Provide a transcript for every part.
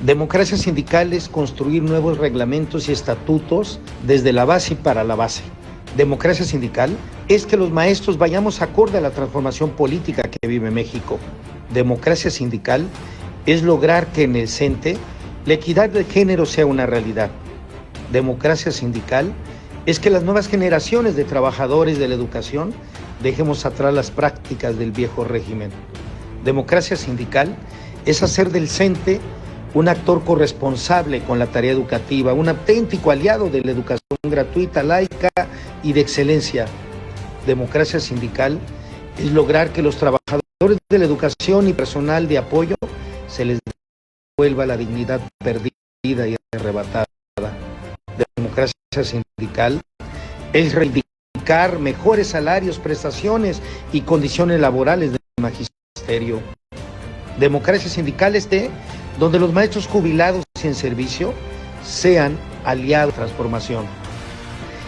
Democracia sindical es construir nuevos reglamentos y estatutos desde la base y para la base. Democracia sindical es que los maestros vayamos acorde a la transformación política que vive México. Democracia sindical es lograr que en el CENTE la equidad de género sea una realidad. Democracia sindical es que las nuevas generaciones de trabajadores de la educación dejemos atrás las prácticas del viejo régimen. Democracia sindical es hacer del CENTE un actor corresponsable con la tarea educativa, un auténtico aliado de la educación gratuita, laica y de excelencia. Democracia sindical es lograr que los trabajadores de la educación y personal de apoyo se les devuelva la dignidad perdida y arrebatada. Democracia sindical es reivindicar mejores salarios, prestaciones y condiciones laborales del magisterio. Democracia sindical donde los maestros jubilados y en servicio sean aliados de la transformación.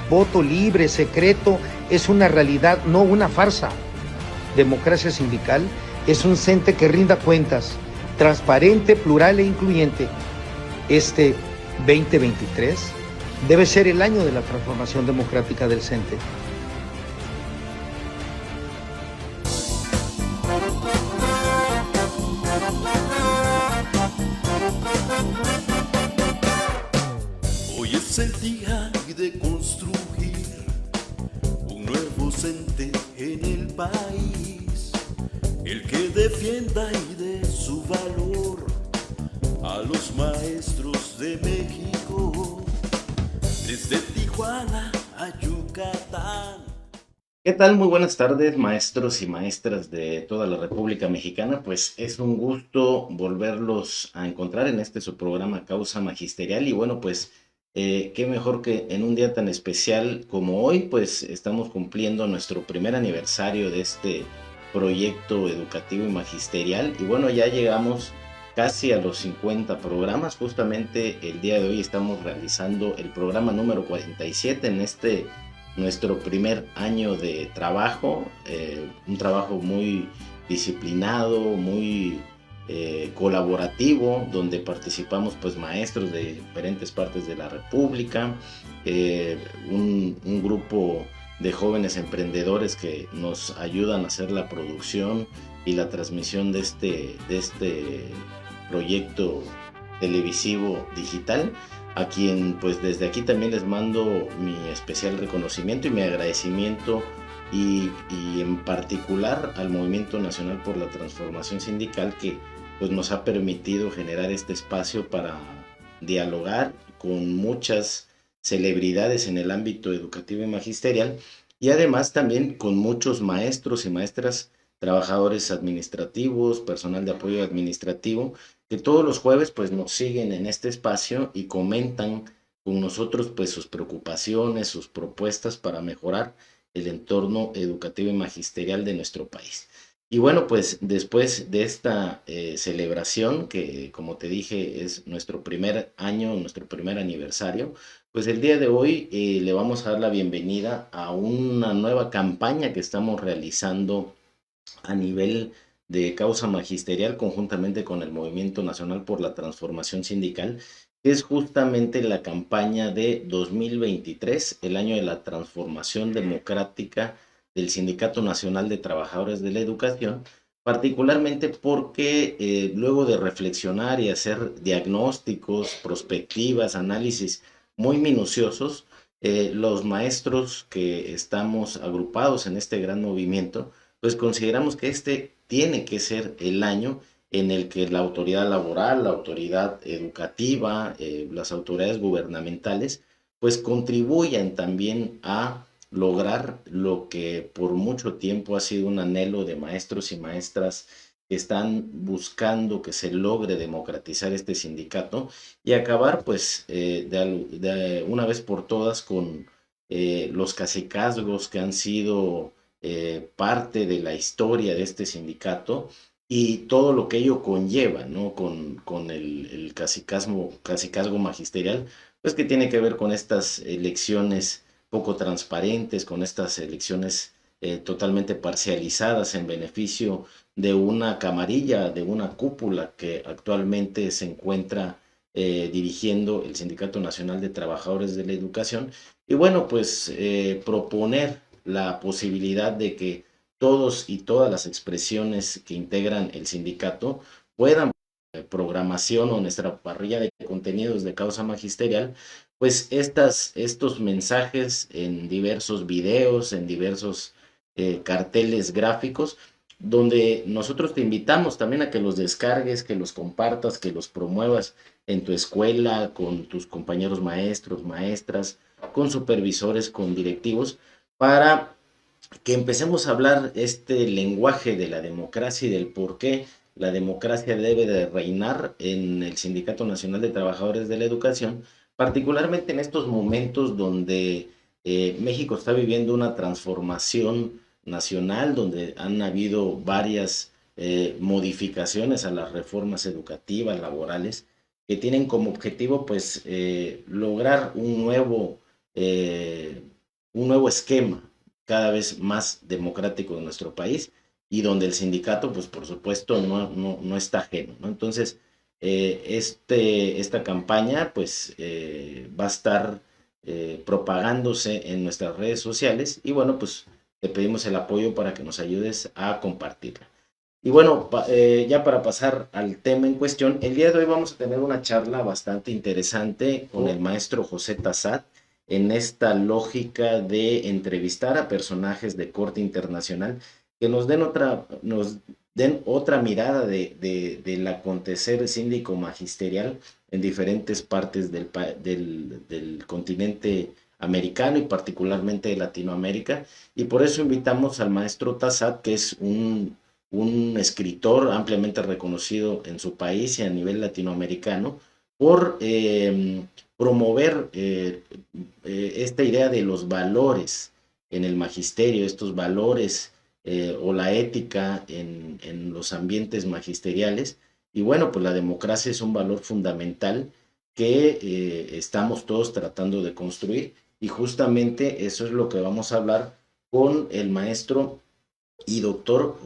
Voto libre, secreto, es una realidad, no una farsa. Democracia sindical es un CENTE que rinda cuentas, transparente, plural e incluyente. Este 2023 debe ser el año de la transformación democrática del CENTE. Hoy es el día de construir un nuevo CENTE en el país, el que defienda y dé su valor a los maestros de México, desde Tijuana a Yucatán. ¿Qué tal? Muy buenas tardes, maestros y maestras de toda la República Mexicana. Pues es un gusto volverlos a encontrar en su programa Causa Magisterial. Y bueno, pues qué mejor que en un día tan especial como hoy, pues estamos cumpliendo nuestro primer aniversario de este proyecto educativo y magisterial. Y bueno, ya llegamos casi a los 50 programas. Justamente el día de hoy estamos realizando el programa número 47 en nuestro primer año de trabajo, un trabajo muy disciplinado, muy colaborativo, donde participamos pues maestros de diferentes partes de la República, un grupo de jóvenes emprendedores que nos ayudan a hacer la producción y la transmisión de este proyecto televisivo digital, a quien pues desde aquí también les mando mi especial reconocimiento y mi agradecimiento y en particular al Movimiento Nacional por la Transformación Sindical, que pues nos ha permitido generar este espacio para dialogar con muchas celebridades en el ámbito educativo y magisterial, y además también con muchos maestros y maestras, trabajadores administrativos, personal de apoyo administrativo, que todos los jueves pues nos siguen en este espacio y comentan con nosotros pues sus preocupaciones, sus propuestas para mejorar el entorno educativo y magisterial de nuestro país. Y bueno, pues después de esta celebración, que como te dije es nuestro primer año, nuestro primer aniversario, pues el día de hoy le vamos a dar la bienvenida a una nueva campaña que estamos realizando a nivel de Causa Magisterial conjuntamente con el Movimiento Nacional por la Transformación Sindical, que es justamente la campaña de 2023, el año de la transformación democrática del Sindicato Nacional de Trabajadores de la Educación, particularmente porque luego de reflexionar y hacer diagnósticos, prospectivas, análisis muy minuciosos, los maestros que estamos agrupados en este gran movimiento, pues consideramos que este tiene que ser el año en el que la autoridad laboral, la autoridad educativa, las autoridades gubernamentales, pues contribuyan también a lograr lo que por mucho tiempo ha sido un anhelo de maestros y maestras que están buscando que se logre democratizar este sindicato y acabar pues de una vez por todas con los cacicazgos que han sido parte de la historia de este sindicato y todo lo que ello conlleva, ¿no? Con el cacicazgo magisterial, pues que tiene que ver con estas elecciones poco transparentes, con estas elecciones totalmente parcializadas en beneficio de una camarilla, de una cúpula que actualmente se encuentra dirigiendo el Sindicato Nacional de Trabajadores de la Educación. Y bueno, pues proponer la posibilidad de que todos y todas las expresiones que integran el sindicato puedan programación o nuestra parrilla de contenidos de causa magisterial, pues estos mensajes en diversos videos, en diversos carteles gráficos, donde nosotros te invitamos también a que los descargues, que los compartas, que los promuevas en tu escuela, con tus compañeros maestros, maestras, con supervisores, con directivos, para que empecemos a hablar este lenguaje de la democracia y del por qué la democracia debe de reinar en el Sindicato Nacional de Trabajadores de la Educación, particularmente en estos momentos donde México está viviendo una transformación nacional, donde han habido varias modificaciones a las reformas educativas, laborales, que tienen como objetivo pues lograr un nuevo esquema cada vez más democrático en nuestro país y donde el sindicato, pues por supuesto, no está ajeno, ¿no? Entonces, esta campaña, pues, va a estar propagándose en nuestras redes sociales y bueno, pues, te pedimos el apoyo para que nos ayudes a compartirla. Y bueno, ya para pasar al tema en cuestión, el día de hoy vamos a tener una charla bastante interesante con el maestro José Tassat en esta lógica de entrevistar a personajes de corte internacional que nos den otra mirada del acontecer síndico magisterial en diferentes partes del continente americano y particularmente de Latinoamérica. Y por eso invitamos al maestro Tassat, que es un escritor ampliamente reconocido en su país y a nivel latinoamericano, por promover esta idea de los valores en el magisterio, estos valores o la ética en los ambientes magisteriales. Y bueno, pues la democracia es un valor fundamental que estamos todos tratando de construir y justamente eso es lo que vamos a hablar con el maestro y doctor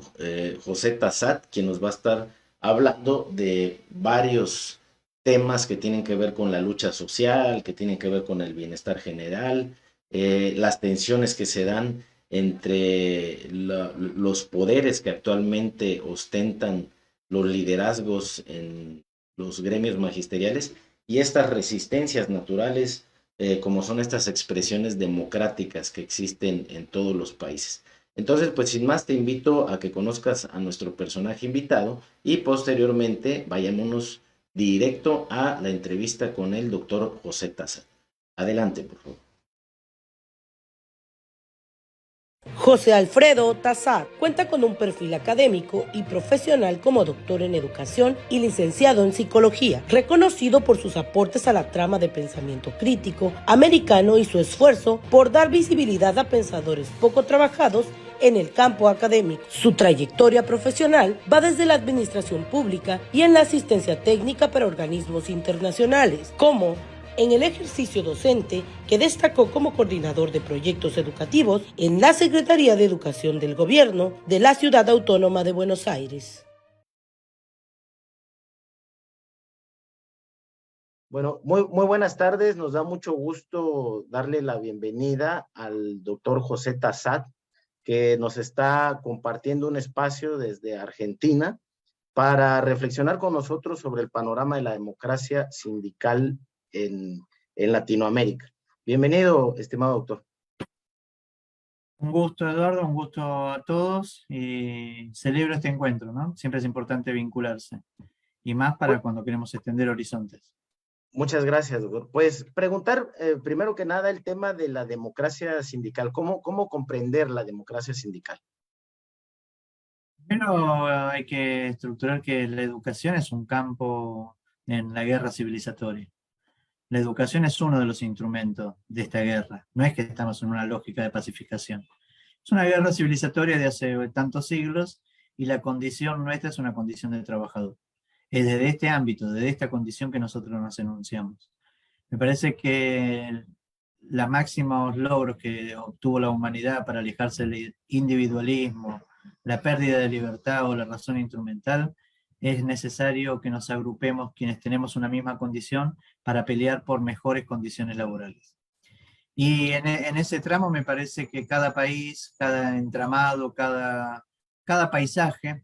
José Tassat, quien nos va a estar hablando de varios temas que tienen que ver con la lucha social, que tienen que ver con el bienestar general, las tensiones que se dan entre los poderes que actualmente ostentan los liderazgos en los gremios magisteriales y estas resistencias naturales como son estas expresiones democráticas que existen en todos los países. Entonces, pues sin más te invito a que conozcas a nuestro personaje invitado y posteriormente vayámonos directo a la entrevista con el doctor José Tassat. Adelante, por favor. José Alfredo Tassat cuenta con un perfil académico y profesional como doctor en educación y licenciado en psicología, reconocido por sus aportes a la trama de pensamiento crítico americano y su esfuerzo por dar visibilidad a pensadores poco trabajados en el campo académico. Su trayectoria profesional va desde la administración pública y en la asistencia técnica para organismos internacionales, como en el ejercicio docente, que destacó como coordinador de proyectos educativos en la Secretaría de Educación del Gobierno de la Ciudad Autónoma de Buenos Aires. Bueno, muy buenas tardes. Nos da mucho gusto darle la bienvenida al doctor José Tassat, que nos está compartiendo un espacio desde Argentina para reflexionar con nosotros sobre el panorama de la democracia sindical en Latinoamérica. Bienvenido, estimado doctor. Un gusto, Eduardo, un gusto a todos y celebro este encuentro, ¿no? Siempre es importante vincularse y más para cuando queremos extender horizontes. Muchas gracias, doctor. Pues preguntar primero que nada el tema de la democracia sindical. ¿Cómo comprender la democracia sindical? Primero hay que estructurar que la educación es un campo en la guerra civilizatoria. La educación es uno de los instrumentos de esta guerra. No es que estamos en una lógica de pacificación. Es una guerra civilizatoria de hace tantos siglos y la condición nuestra es una condición de trabajador. Es desde este ámbito, desde esta condición que nosotros nos enunciamos. Me parece que los máximos logros que obtuvo la humanidad para alejarse del individualismo, la pérdida de libertad o la razón instrumental, es necesario que nos agrupemos quienes tenemos una misma condición para pelear por mejores condiciones laborales. Y en ese tramo me parece que cada país, cada entramado, cada paisaje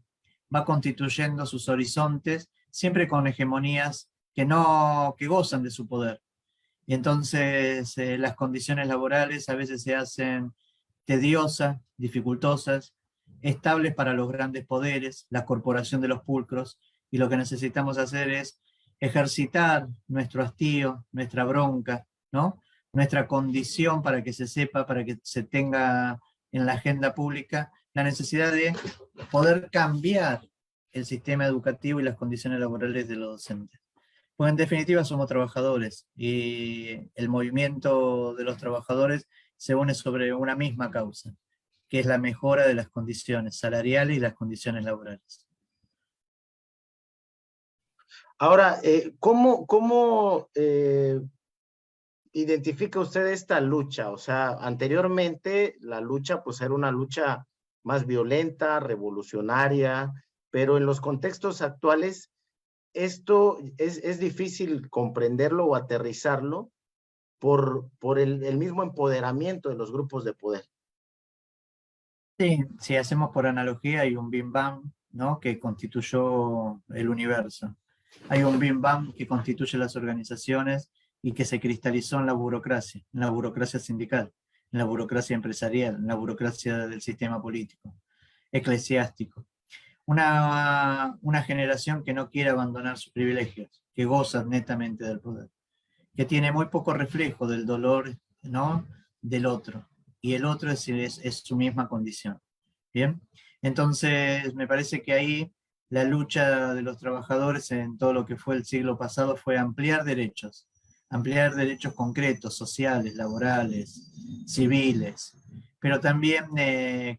va constituyendo sus horizontes, siempre con hegemonías que gozan de su poder. Y entonces las condiciones laborales a veces se hacen tediosas, dificultosas, estables para los grandes poderes, la corporación de los pulcros, y lo que necesitamos hacer es ejercitar nuestro hastío, nuestra bronca, ¿no? Nuestra condición para que se sepa, para que se tenga en la agenda pública la necesidad de poder cambiar el sistema educativo y las condiciones laborales de los docentes. Pues en definitiva somos trabajadores y el movimiento de los trabajadores se une sobre una misma causa, que es la mejora de las condiciones salariales y las condiciones laborales. Ahora, ¿cómo identifica usted esta lucha? O sea, anteriormente la lucha pues era una lucha más violenta, revolucionaria, pero en los contextos actuales esto es difícil comprenderlo o aterrizarlo por el mismo empoderamiento de los grupos de poder. Sí, si hacemos por analogía, hay un Bim Bam, ¿no?, que constituyó el universo. Hay un Bim Bam que constituye las organizaciones y que se cristalizó en la burocracia sindical, en la burocracia empresarial, en la burocracia del sistema político, eclesiástico. Una generación que no quiere abandonar sus privilegios, que goza netamente del poder, que tiene muy poco reflejo del dolor, ¿no?, del otro, y el otro es su misma condición. ¿Bien? Entonces, me parece que ahí la lucha de los trabajadores en todo lo que fue el siglo pasado fue ampliar derechos concretos, sociales, laborales, civiles, pero también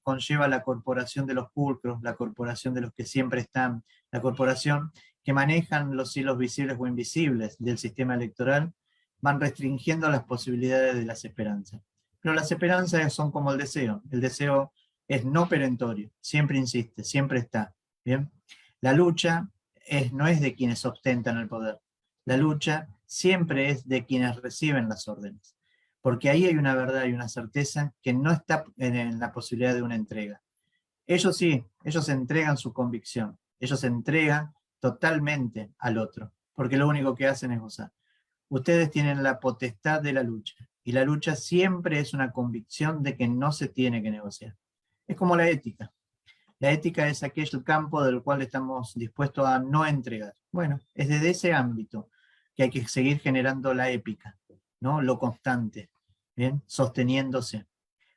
conlleva la corporación de los pulcros, la corporación de los que siempre están, la corporación que manejan los hilos visibles o invisibles del sistema electoral, van restringiendo las posibilidades de las esperanzas. Pero las esperanzas son como el deseo es no perentorio, siempre insiste, siempre está. ¿Bien? La lucha no es de quienes ostentan el poder, la lucha siempre es de quienes reciben las órdenes, porque ahí hay una verdad y una certeza que no está en la posibilidad de una entrega. Ellos sí, ellos entregan su convicción, ellos entregan totalmente al otro, porque lo único que hacen es gozar. Ustedes tienen la potestad de la lucha, y la lucha siempre es una convicción de que no se tiene que negociar. Es como la ética. La ética es aquel campo del cual estamos dispuestos a no entregar. Bueno, es desde ese ámbito que hay que seguir generando la épica, ¿no?, lo constante, ¿bien?, sosteniéndose.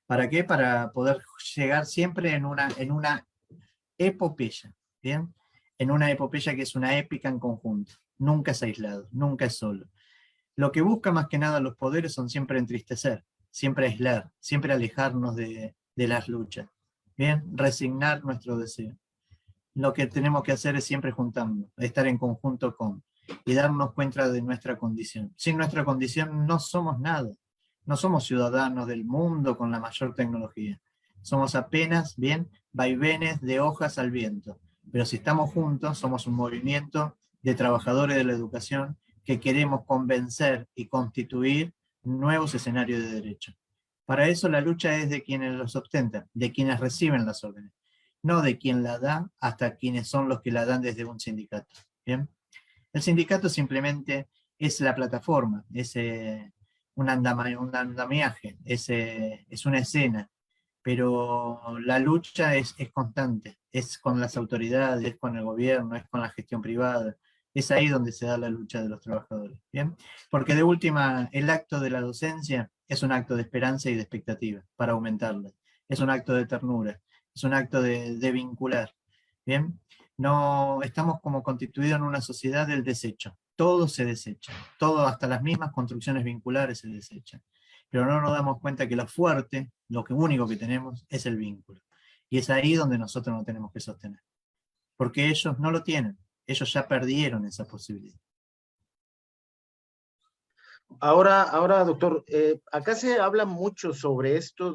¿Para qué? Para poder llegar siempre en una epopeya, ¿bien? En una epopeya que es una épica en conjunto. Nunca es aislado, nunca es solo. Lo que busca más que nada los poderes son siempre entristecer, siempre aislar, siempre alejarnos de las luchas. Bien, resignar nuestro deseo. Lo que tenemos que hacer es siempre juntarnos, estar en conjunto con, y darnos cuenta de nuestra condición. Sin nuestra condición no somos nada. No somos ciudadanos del mundo con la mayor tecnología. Somos apenas, bien, vaivenes de hojas al viento. Pero si estamos juntos, somos un movimiento de trabajadores de la educación que queremos convencer y constituir nuevos escenarios de derecho. Para eso la lucha es de quienes los ostentan, de quienes reciben las órdenes, no de quien la da hasta quienes son los que la dan desde un sindicato. ¿Bien? El sindicato simplemente es la plataforma, es un andamiaje, es una escena, pero la lucha es constante, es con las autoridades, es con el gobierno, es con la gestión privada. Es ahí donde se da la lucha de los trabajadores, ¿bien? Porque de última, el acto de la docencia es un acto de esperanza y de expectativa para aumentarla. Es un acto de ternura, es un acto de vincular, ¿bien? No estamos como constituidos en una sociedad del desecho. Todo se desecha, todo, hasta las mismas construcciones vinculares se desechan. Pero no nos damos cuenta que lo fuerte, lo único que tenemos, es el vínculo. Y es ahí donde nosotros nos tenemos que sostener. Porque ellos no lo tienen. Ellos ya perdieron esa posibilidad. Ahora, doctor, acá se habla mucho sobre esto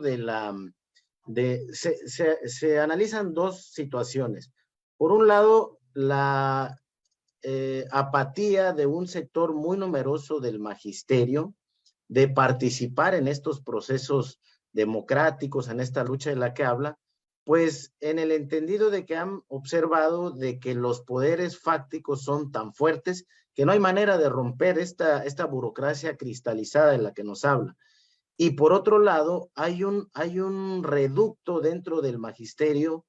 se analizan dos situaciones. Por un lado, la apatía de un sector muy numeroso del magisterio de participar en estos procesos democráticos, en esta lucha de la que habla, pues en el entendido de que han observado de que los poderes fácticos son tan fuertes que no hay manera de romper esta burocracia cristalizada de la que nos habla. Y por otro lado, hay un reducto dentro del magisterio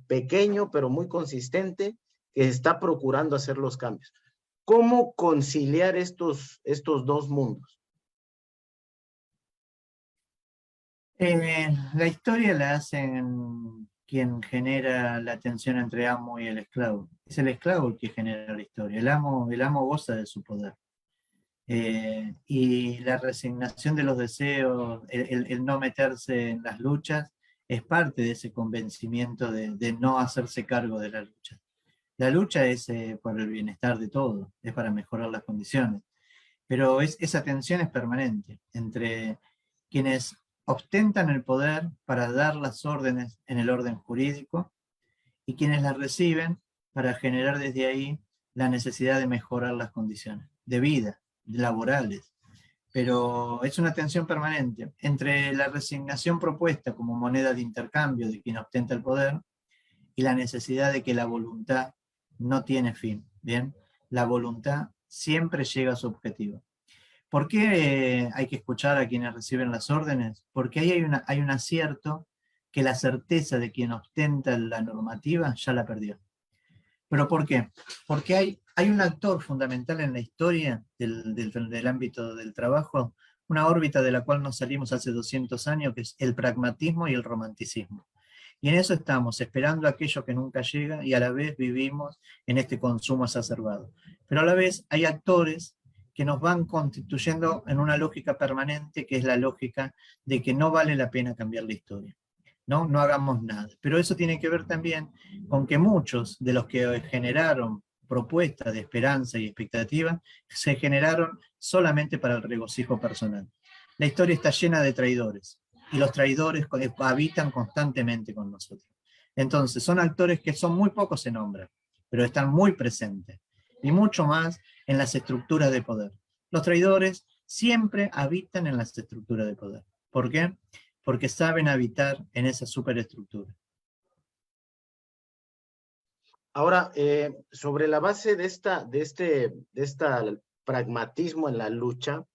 pequeño, pero muy consistente, que está procurando hacer los cambios. ¿Cómo conciliar estos dos mundos? La historia la hacen quien genera la tensión entre amo y el esclavo. Es el esclavo el que genera la historia. El amo goza de su poder. Y la resignación de los deseos, el no meterse en las luchas, es parte de ese convencimiento de no hacerse cargo de la lucha. La lucha es por el bienestar de todos, es para mejorar las condiciones. Pero esa tensión es permanente entre quienes ostentan el poder para dar las órdenes en el orden jurídico y quienes las reciben para generar desde ahí la necesidad de mejorar las condiciones de vida, laborales. Pero es una tensión permanente entre la resignación propuesta como moneda de intercambio de quien ostenta el poder y la necesidad de que la voluntad no tiene fin. ¿Bien? La voluntad siempre llega a su objetivo. ¿Por qué hay que escuchar a quienes reciben las órdenes? Porque ahí hay un acierto que la certeza de quien ostenta la normativa ya la perdió. ¿Pero por qué? Porque hay un actor fundamental en la historia del ámbito del trabajo, una órbita de la cual nos salimos hace 200 años, que es el pragmatismo y el romanticismo. Y en eso estamos, esperando aquello que nunca llega y a la vez vivimos en este consumo exacerbado. Pero a la vez hay actores que nos van constituyendo en una lógica permanente, que es la lógica de que no vale la pena cambiar la historia. No hagamos nada. Pero eso tiene que ver también con que muchos de los que generaron propuestas de esperanza y expectativa se generaron solamente para el regocijo personal. La historia está llena de traidores y los traidores habitan constantemente con nosotros. Entonces son actores que son muy pocos se nombran, pero están muy presentes y mucho más en las estructuras de poder. Los traidores siempre habitan en las estructuras de poder. ¿Por qué? Porque saben habitar en esa superestructura. Ahora, sobre la base de este pragmatismo en la lucha,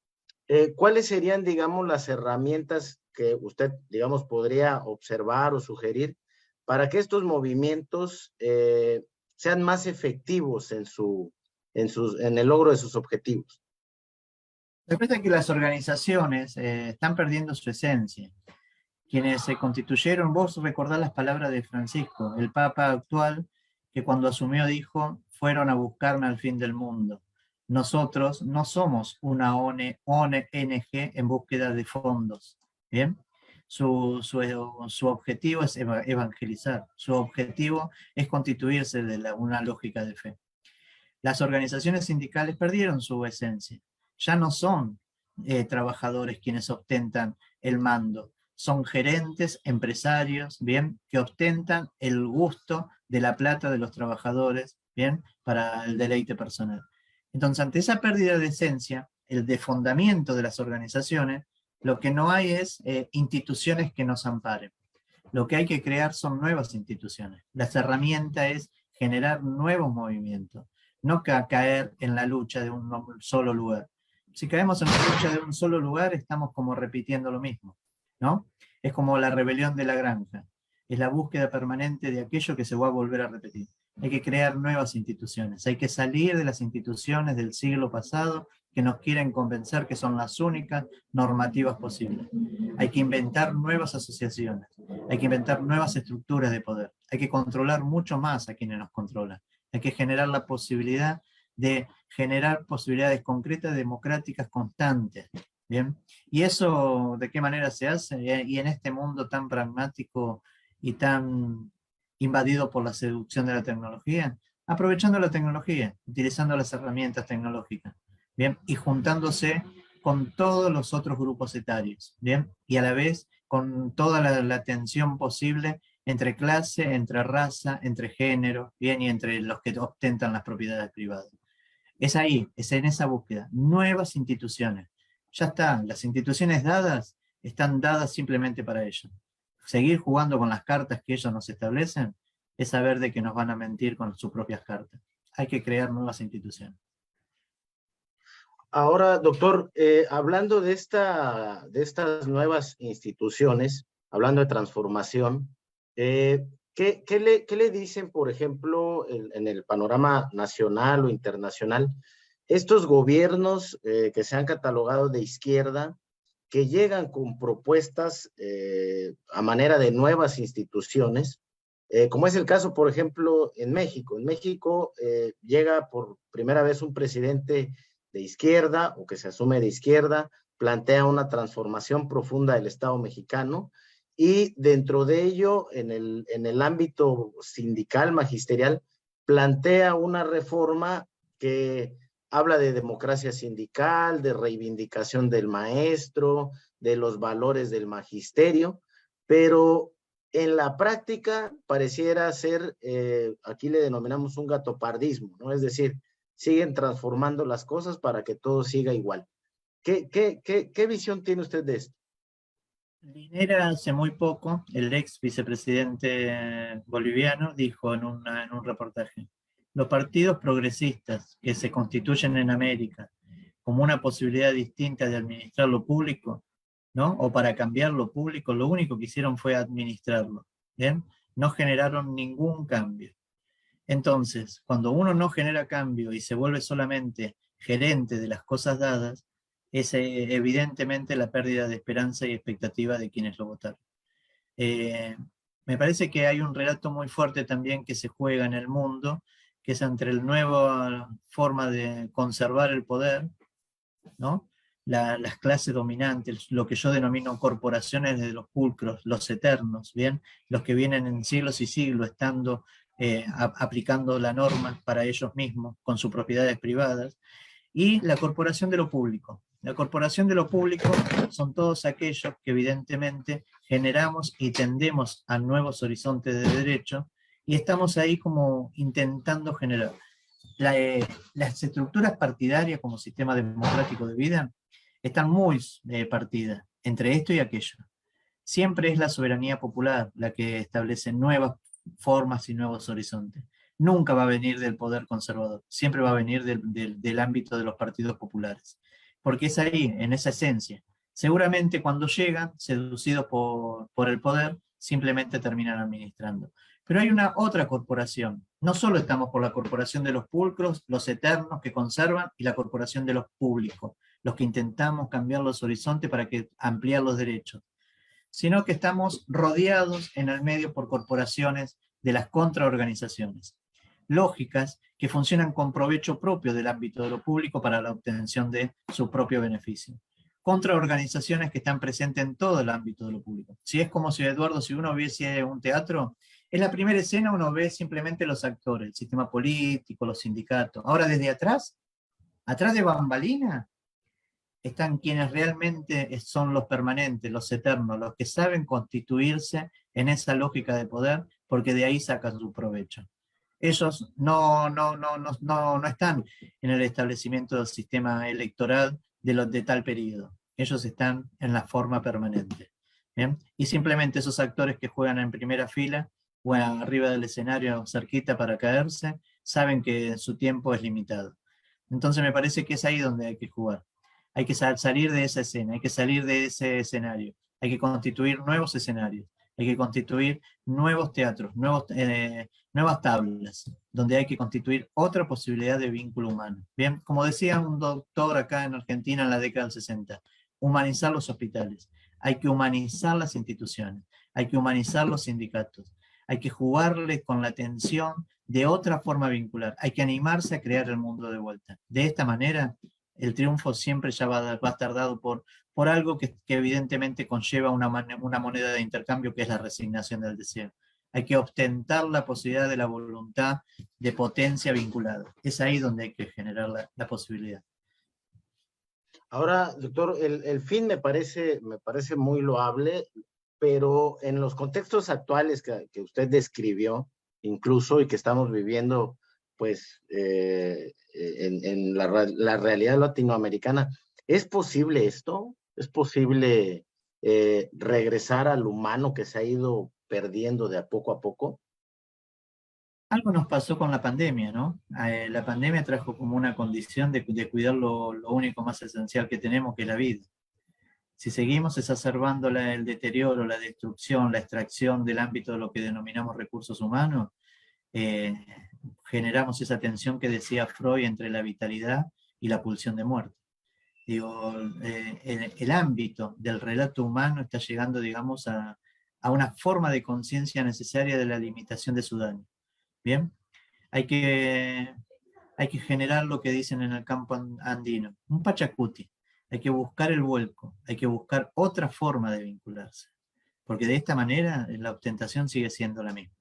¿cuáles serían, digamos, las herramientas que usted, digamos, podría observar o sugerir para que estos movimientos sean más efectivos en el logro de sus objetivos? Me parece que las organizaciones están perdiendo su esencia. Quienes se constituyeron, vos recordás las palabras de Francisco, el Papa actual, que cuando asumió dijo, fueron a buscarme al fin del mundo. Nosotros no somos una ONG en búsqueda de fondos. ¿Bien? Su objetivo es evangelizar, su objetivo es constituirse de una lógica de fe. Las organizaciones sindicales perdieron su esencia. Ya no son trabajadores quienes ostentan el mando, son gerentes, empresarios, ¿bien? Que ostentan el gusto de la plata de los trabajadores, ¿bien? Para el deleite personal. Entonces, ante esa pérdida de esencia, el desfondamiento de las organizaciones, lo que no hay es instituciones que nos amparen. Lo que hay que crear son nuevas instituciones. Las herramientas es generar nuevos movimientos, no caer en la lucha de un solo lugar. Si caemos en la lucha de un solo lugar, estamos como repitiendo lo mismo, ¿no? Es como la rebelión de la granja. Es la búsqueda permanente de aquello que se va a volver a repetir. Hay que crear nuevas instituciones. Hay que salir de las instituciones del siglo pasado que nos quieren convencer que son las únicas normativas posibles. Hay que inventar nuevas asociaciones. Hay que inventar nuevas estructuras de poder. Hay que controlar mucho más a quienes nos controlan. Hay que generar la posibilidad de generar posibilidades concretas, democráticas, constantes. ¿Bien? ¿Y eso de qué manera se hace? Y en este mundo tan pragmático y tan invadido por la seducción de la tecnología, aprovechando la tecnología, utilizando las herramientas tecnológicas, ¿bien? Y juntándose con todos los otros grupos etarios, ¿bien? Y a la vez con toda la atención posible entre clase, entre raza, entre género, bien, y entre los que ostentan las propiedades privadas. Es ahí, es en esa búsqueda. Nuevas instituciones. Ya están, las instituciones dadas están dadas simplemente para ello. Seguir jugando con las cartas que ellos nos establecen es saber de que nos van a mentir con sus propias cartas. Hay que crear nuevas instituciones. Ahora, doctor, hablando de estas nuevas instituciones, hablando de transformación, ¿qué le dicen, por ejemplo, en el panorama nacional o internacional, estos gobiernos que se han catalogado de izquierda, que llegan con propuestas a manera de nuevas instituciones, como es el caso, por ejemplo, en México? En México llega por primera vez un presidente de izquierda o que se asume de izquierda, plantea una transformación profunda del Estado mexicano, y dentro de ello, en el ámbito sindical, magisterial, plantea una reforma que habla de democracia sindical, de reivindicación del maestro, de los valores del magisterio, pero en la práctica pareciera ser, aquí le denominamos un gatopardismo, ¿no? Es decir, siguen transformando las cosas para que todo siga igual. ¿Qué visión tiene usted de esto? Linera hace muy poco, el ex vicepresidente boliviano, dijo en un reportaje: los partidos progresistas que se constituyen en América como una posibilidad distinta de administrar lo público, ¿no? O para cambiar lo público, lo único que hicieron fue administrarlo, ¿bien? No generaron ningún cambio. Entonces, cuando uno no genera cambio y se vuelve solamente gerente de las cosas dadas, es evidentemente la pérdida de esperanza y expectativa de quienes lo votaron. Me parece que hay un relato muy fuerte también que se juega en el mundo, que es entre la nueva forma de conservar el poder, ¿no? Las clases dominantes, lo que yo denomino corporaciones de los pulcros, los eternos, ¿bien? Los que vienen en siglos y siglos estando aplicando la norma para ellos mismos, con sus propiedades privadas, y la corporación de lo público. La corporación de lo público son todos aquellos que evidentemente generamos y tendemos a nuevos horizontes de derecho, y estamos ahí como intentando generar. Las estructuras partidarias como sistema democrático de vida están muy partidas entre esto y aquello. Siempre es la soberanía popular la que establece nuevas formas y nuevos horizontes. Nunca va a venir del poder conservador, siempre va a venir del ámbito de los partidos populares, porque es ahí, en esa esencia. Seguramente cuando llegan, seducidos por el poder, simplemente terminan administrando. Pero hay una otra corporación. No solo estamos por la corporación de los pulcros, los eternos que conservan, y la corporación de los públicos, los que intentamos cambiar los horizontes para ampliar los derechos, sino que estamos rodeados en el medio por corporaciones de las contraorganizaciones, lógicas que funcionan con provecho propio del ámbito de lo público para la obtención de su propio beneficio. Contraorganizaciones que están presentes en todo el ámbito de lo público. Si es como si, Eduardo, si uno viese un teatro, en la primera escena uno ve simplemente los actores, el sistema político, los sindicatos. Ahora desde atrás de bambalina, están quienes realmente son los permanentes, los eternos, los que saben constituirse en esa lógica de poder, porque de ahí sacan su provecho. Ellos no están en el establecimiento del sistema electoral de tal periodo. Ellos están en la forma permanente. ¿Bien? Y simplemente esos actores que juegan en primera fila o arriba del escenario cerquita para caerse, saben que su tiempo es limitado. Entonces me parece que es ahí donde hay que jugar. Hay que salir de esa escena, hay que salir de ese escenario, hay que constituir nuevos escenarios, hay que constituir nuevos teatros, nuevas tablas, donde hay que constituir otra posibilidad de vínculo humano. Bien, como decía un doctor acá en Argentina en la década del 60, humanizar los hospitales, hay que humanizar las instituciones, hay que humanizar los sindicatos, hay que jugarle con la tensión de otra forma vincular, hay que animarse a crear el mundo de vuelta. De esta manera, el triunfo siempre ya va a estar dado por algo que evidentemente conlleva una moneda de intercambio, que es la resignación del deseo. Hay que ostentar la posibilidad de la voluntad de potencia vinculada. Es ahí donde hay que generar la posibilidad. Ahora, doctor, el fin me parece muy loable. pero en los contextos actuales que usted describió, incluso, y que estamos viviendo, pues, en la realidad latinoamericana, ¿es posible esto? ¿Es posible regresar al humano que se ha ido perdiendo de a poco? Algo nos pasó con la pandemia, ¿no? La pandemia trajo como una condición de cuidar lo único más esencial que tenemos, que es la vida. Si seguimos exacerbando el deterioro, la destrucción, la extracción del ámbito de lo que denominamos recursos humanos, eh, generamos esa tensión que decía Freud entre la vitalidad y la pulsión de muerte. Digo, el ámbito del relato humano está llegando, digamos, a una forma de conciencia necesaria de la limitación de su daño. ¿Bien? Hay que generar lo que dicen en el campo andino, un pachacuti. Hay que buscar el vuelco, hay que buscar otra forma de vincularse, porque de esta manera la ostentación sigue siendo la misma.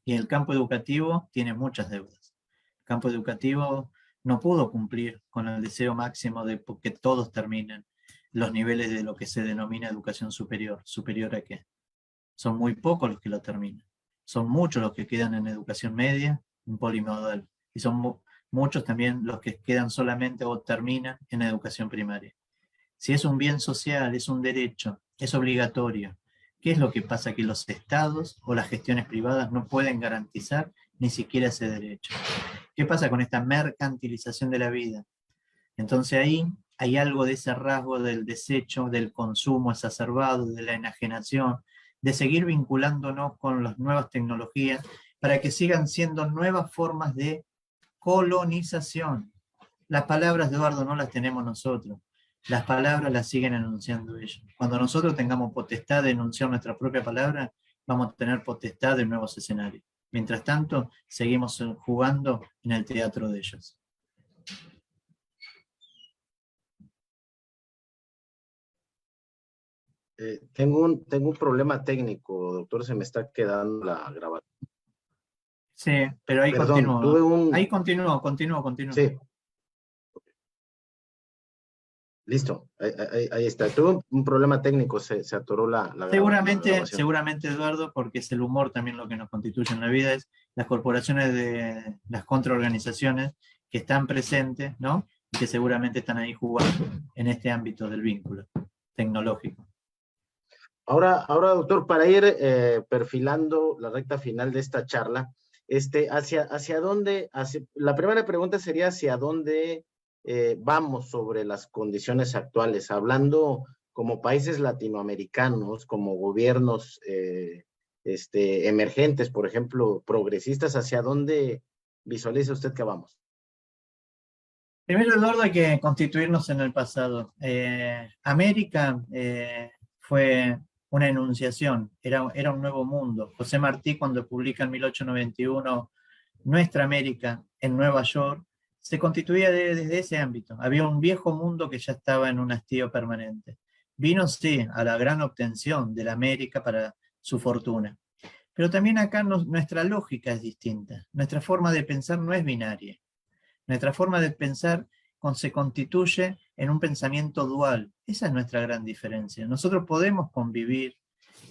Y el campo educativo tiene muchas deudas. El campo educativo no pudo cumplir con el deseo máximo de que todos terminen los niveles de lo que se denomina educación superior. ¿Superior a qué? Son muy pocos los que lo terminan. Son muchos los que quedan en educación media, en polimodal. Y son muchos también los que quedan solamente o terminan en educación primaria. Si es un bien social, es un derecho, es obligatorio, ¿qué es lo que pasa? Que los estados o las gestiones privadas no pueden garantizar ni siquiera ese derecho. ¿Qué pasa con esta mercantilización de la vida? Entonces ahí hay algo de ese rasgo del desecho, del consumo exacerbado, de la enajenación, de seguir vinculándonos con las nuevas tecnologías para que sigan siendo nuevas formas de colonización. Las palabras, Eduardo, no las tenemos nosotros. Las palabras las siguen enunciando ellos. Cuando nosotros tengamos potestad de enunciar nuestra propia palabra, vamos a tener potestad de nuevos escenarios. Mientras tanto, seguimos jugando en el teatro de ellos. Tengo un problema técnico, doctor, se me está quedando la grabación. Sí, pero ahí Perdón, continúo. Ahí continúo. Sí. Listo, ahí está. Tuve un problema técnico, se atoró la grabación. Seguramente, Eduardo, porque es el humor también lo que nos constituye en la vida, es las corporaciones de las contraorganizaciones que están presentes, ¿no? Y que seguramente están ahí jugando en este ámbito del vínculo tecnológico. Ahora, doctor, para ir perfilando la recta final de esta charla, ¿hacia dónde? La primera pregunta sería ¿hacia dónde vamos sobre las condiciones actuales? Hablando como países latinoamericanos, como gobiernos emergentes, por ejemplo, progresistas, ¿hacia dónde visualiza usted que vamos? Primero, Eduardo, hay que constituirnos en el pasado. América fue una enunciación, era un nuevo mundo. José Martí, cuando publica en 1891 Nuestra América en Nueva York, se constituía desde ese ámbito. Había un viejo mundo que ya estaba en un hastío permanente. Vino, sí, a la gran obtención de la América para su fortuna. Pero también acá nuestra lógica es distinta. Nuestra forma de pensar no es binaria. Nuestra forma de pensar se constituye en un pensamiento dual. Esa es nuestra gran diferencia. Nosotros podemos convivir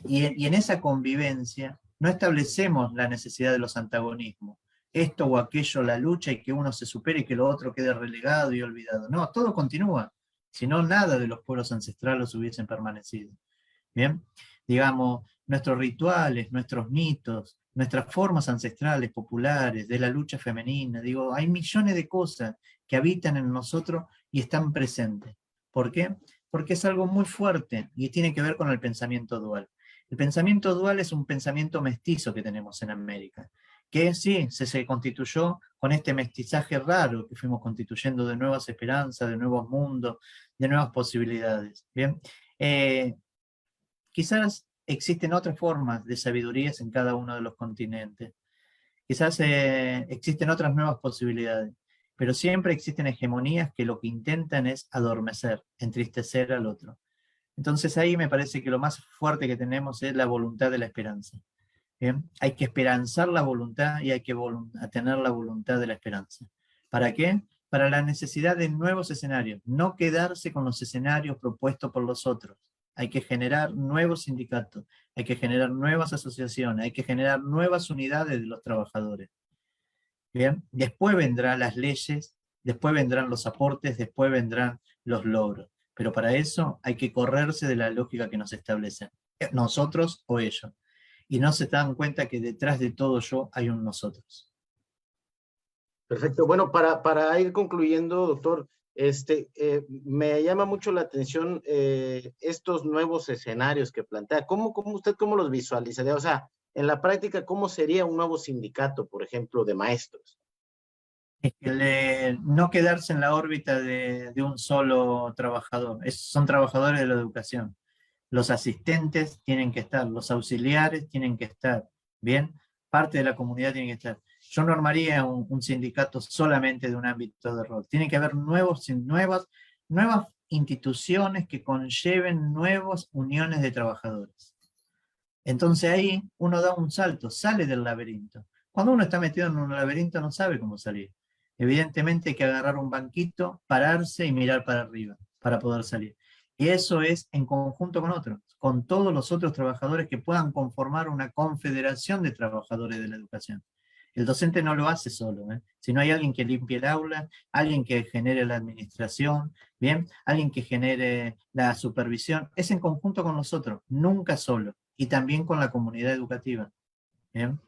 y en esa convivencia no establecemos la necesidad de los antagonismos. Esto o aquello, la lucha y que uno se supere y que lo otro quede relegado y olvidado. No, todo continúa. Si no, nada de los pueblos ancestrales hubiesen permanecido. Bien, digamos, nuestros rituales, nuestros mitos, nuestras formas ancestrales, populares, de la lucha femenina, digo, hay millones de cosas que habitan en nosotros y están presentes. ¿Por qué? Porque es algo muy fuerte y tiene que ver con el pensamiento dual. El pensamiento dual es un pensamiento mestizo que tenemos en América, que sí, se constituyó con este mestizaje raro que fuimos constituyendo de nuevas esperanzas, de nuevos mundos, de nuevas posibilidades. Bien, quizás existen otras formas de sabidurías en cada uno de los continentes. Quizás existen otras nuevas posibilidades, pero siempre existen hegemonías que lo que intentan es adormecer, entristecer al otro. Entonces ahí me parece que lo más fuerte que tenemos es la voluntad de la esperanza. ¿Bien? Hay que esperanzar la voluntad y hay que tener la voluntad de la esperanza. ¿Para qué? para la necesidad de nuevos escenarios, no quedarse con los escenarios propuestos por los otros. Hay que generar nuevos sindicatos, hay que generar nuevas asociaciones, hay que generar nuevas unidades de los trabajadores. Bien, después vendrán las leyes, después vendrán los aportes, después vendrán los logros. Pero para eso hay que correrse de la lógica que nos establecen, nosotros o ellos. Y no se dan cuenta que detrás de todo yo hay un nosotros. Perfecto. Bueno, para ir concluyendo, doctor, me llama mucho la atención estos nuevos escenarios que plantea. ¿Usted cómo los visualizaría? O sea, en la práctica, ¿cómo sería un nuevo sindicato, por ejemplo, de maestros? Es que no quedarse en la órbita de un solo trabajador. Son trabajadores de la educación. Los asistentes tienen que estar, los auxiliares tienen que estar, ¿bien? Parte de la comunidad tiene que estar. Yo no armaría un sindicato solamente de un ámbito de rol. Tiene que haber nuevas instituciones que conlleven nuevas uniones de trabajadores. Entonces ahí uno da un salto, sale del laberinto. Cuando uno está metido en un laberinto no sabe cómo salir. Evidentemente hay que agarrar un banquito, pararse y mirar para arriba para poder salir. Y eso es en conjunto con otros, con todos los otros trabajadores que puedan conformar una confederación de trabajadores de la educación. El docente no lo hace solo, sino hay alguien que limpie el aula, alguien que genere la administración, ¿bien? Alguien que genere la supervisión. Es en conjunto con nosotros, nunca solo. Y también con la comunidad educativa. ¿Bien?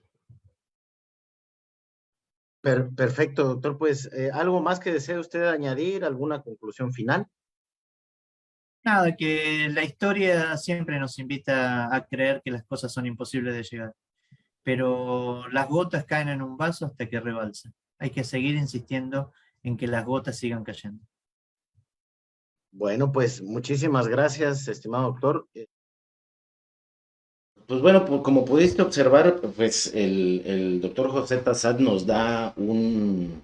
Perfecto, doctor. Pues, ¿algo más que desee usted añadir? ¿Alguna conclusión final? Nada, que la historia siempre nos invita a creer que las cosas son imposibles de llegar. Pero las gotas caen en un vaso hasta que rebalsa. Hay que seguir insistiendo en que las gotas sigan cayendo. Bueno, pues muchísimas gracias, estimado doctor. Pues bueno, como pudiste observar, pues el doctor José Tassat nos da un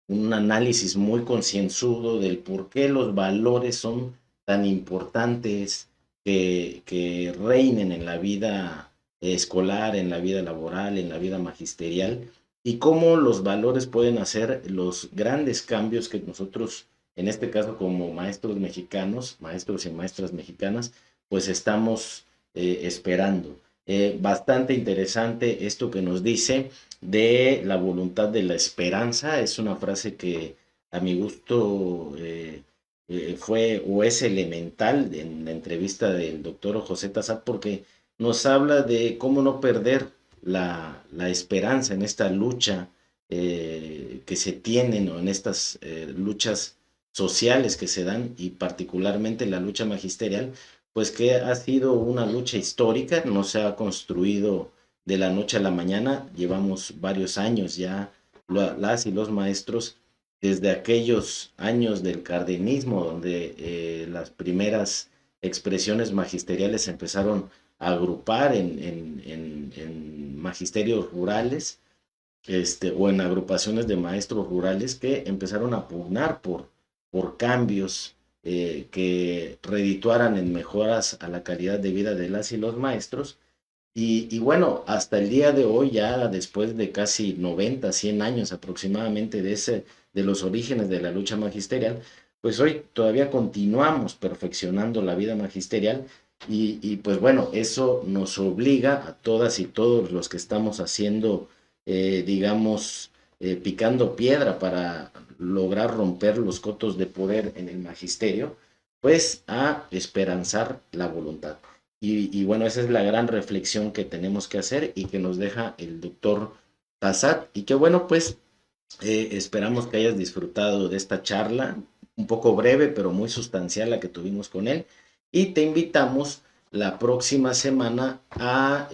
análisis muy concienzudo del por qué los valores son tan importantes que reinen en la vida escolar, en la vida laboral, en la vida magisterial, y cómo los valores pueden hacer los grandes cambios que nosotros, en este caso como maestros mexicanos, maestros y maestras mexicanas, pues estamos esperando. Bastante interesante esto que nos dice de la voluntad de la esperanza. Es una frase que a mi gusto fue o es elemental en la entrevista del doctor José Tassat, porque nos habla de cómo no perder la esperanza en esta lucha que se tienen, o en estas luchas sociales que se dan, y particularmente la lucha magisterial, pues que ha sido una lucha histórica, no se ha construido de la noche a la mañana. Llevamos varios años ya, las y los maestros, desde aquellos años del cardenismo, donde las primeras expresiones magisteriales se empezaron a agrupar en magisterios rurales, o en agrupaciones de maestros rurales que empezaron a pugnar por cambios que redituaran en mejoras a la calidad de vida de las y los maestros. Y bueno, hasta el día de hoy, ya después de casi 90, 100 años aproximadamente de los orígenes de la lucha magisterial, pues hoy todavía continuamos perfeccionando la vida magisterial, y pues bueno, eso nos obliga a todas y todos los que estamos haciendo, picando piedra para lograr romper los cotos de poder en el magisterio, pues a esperanzar la voluntad. Y bueno, esa es la gran reflexión que tenemos que hacer y que nos deja el doctor Tassat. Y que bueno, pues esperamos que hayas disfrutado de esta charla, un poco breve, pero muy sustancial, la que tuvimos con él. Y te invitamos la próxima semana a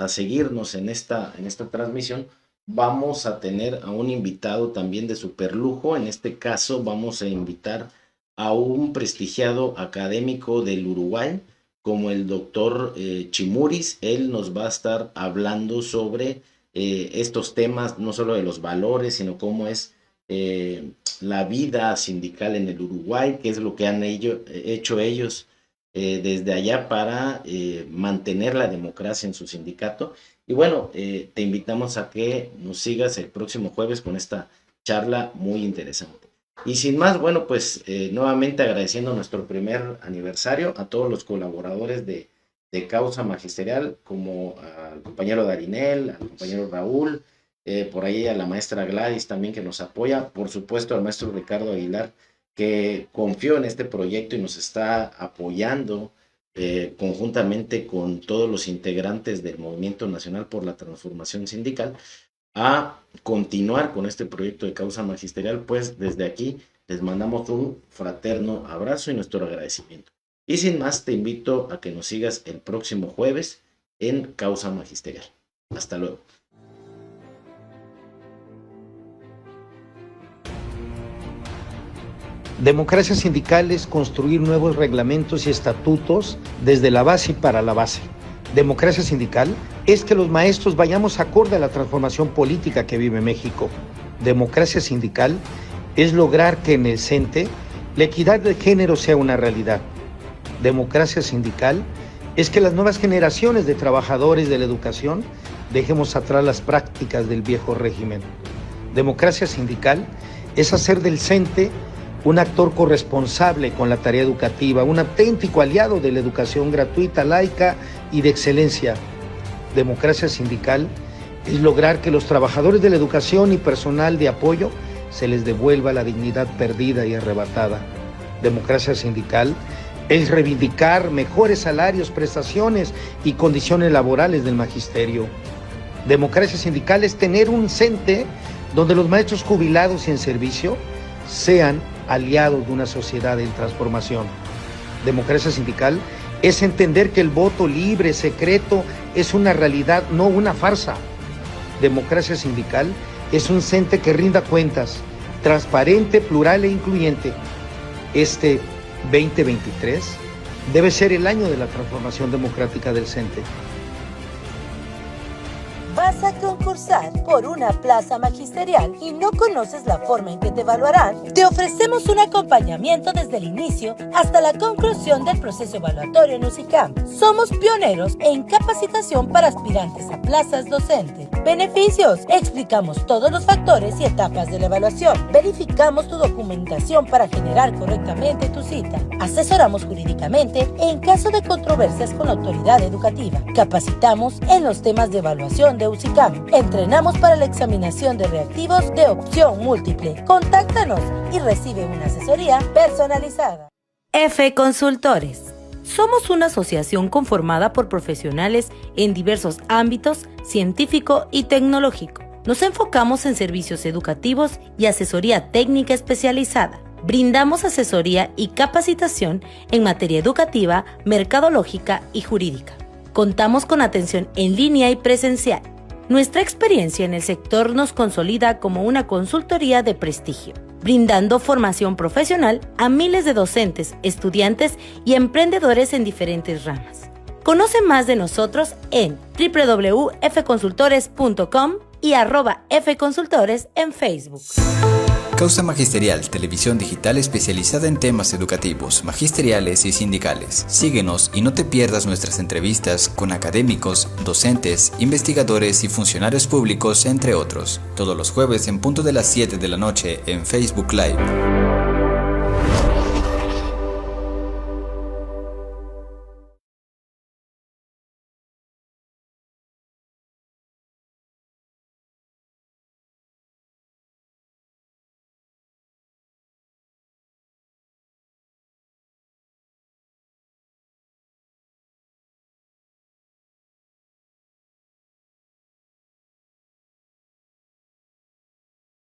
seguirnos en esta transmisión. Vamos a tener a un invitado también de superlujo. En este caso vamos a invitar a un prestigiado académico del Uruguay, como el doctor Chimuris. Él nos va a estar hablando sobre estos temas, no solo de los valores, sino cómo es la vida sindical en el Uruguay, qué es lo que han hecho ellos desde allá para mantener la democracia en su sindicato. Y bueno, te invitamos a que nos sigas el próximo jueves con esta charla muy interesante. Y sin más, bueno, pues nuevamente agradeciendo nuestro primer aniversario a todos los colaboradores de Causa Magisterial, como al compañero Darinel, al compañero Raúl, por ahí a la maestra Gladys también que nos apoya, por supuesto al maestro Ricardo Aguilar, que confió en este proyecto y nos está apoyando conjuntamente con todos los integrantes del Movimiento Nacional por la Transformación Sindical a continuar con este proyecto de Causa Magisterial. Pues desde aquí les mandamos un fraterno abrazo y nuestro agradecimiento. Y sin más, te invito a que nos sigas el próximo jueves en Causa Magisterial. Hasta luego. Democracia sindical es construir nuevos reglamentos y estatutos desde la base y para la base. Democracia sindical es que los maestros vayamos acorde a la transformación política que vive México. Democracia sindical es lograr que en el CENTE la equidad de género sea una realidad. Democracia sindical es que las nuevas generaciones de trabajadores de la educación dejemos atrás las prácticas del viejo régimen. Democracia sindical es hacer del CENTE un actor corresponsable con la tarea educativa, un auténtico aliado de la educación gratuita, laica y de excelencia. Democracia sindical es lograr que los trabajadores de la educación y personal de apoyo se les devuelva la dignidad perdida y arrebatada. Democracia sindical es reivindicar mejores salarios, prestaciones y condiciones laborales del magisterio. Democracia sindical es tener un CENTE donde los maestros jubilados y en servicio sean aliados de una sociedad en transformación. Democracia sindical es entender que el voto libre, secreto, es una realidad, no una farsa. Democracia sindical es un CENTE que rinda cuentas, transparente, plural e incluyente. Este 2023 debe ser el año de la transformación democrática del CENTE. ¿Vas a concursar por una plaza magisterial y no conoces la forma en que te evaluarán? Te ofrecemos un acompañamiento desde el inicio hasta la conclusión del proceso evaluatorio en UCICAM. Somos pioneros en capacitación para aspirantes a plazas docentes. Beneficios: explicamos todos los factores y etapas de la evaluación. Verificamos tu documentación para generar correctamente tu cita. Asesoramos jurídicamente en caso de controversias con la autoridad educativa. Capacitamos en los temas de evaluación de UCICAM. Entrenamos para la examinación de reactivos de opción múltiple. Contáctanos y recibe una asesoría personalizada. F Consultores. Somos una asociación conformada por profesionales en diversos ámbitos científico y tecnológico. Nos enfocamos en servicios educativos y asesoría técnica especializada. Brindamos asesoría y capacitación en materia educativa, mercadológica y jurídica. Contamos con atención en línea y presencial. Nuestra experiencia en el sector nos consolida como una consultoría de prestigio, brindando formación profesional a miles de docentes, estudiantes y emprendedores en diferentes ramas. Conoce más de nosotros en www.fconsultores.com y @fconsultores en Facebook. Causa Magisterial, televisión digital especializada en temas educativos, magisteriales y sindicales. Síguenos y no te pierdas nuestras entrevistas con académicos, docentes, investigadores y funcionarios públicos, entre otros. Todos los jueves en punto de las 7 de la noche en Facebook Live.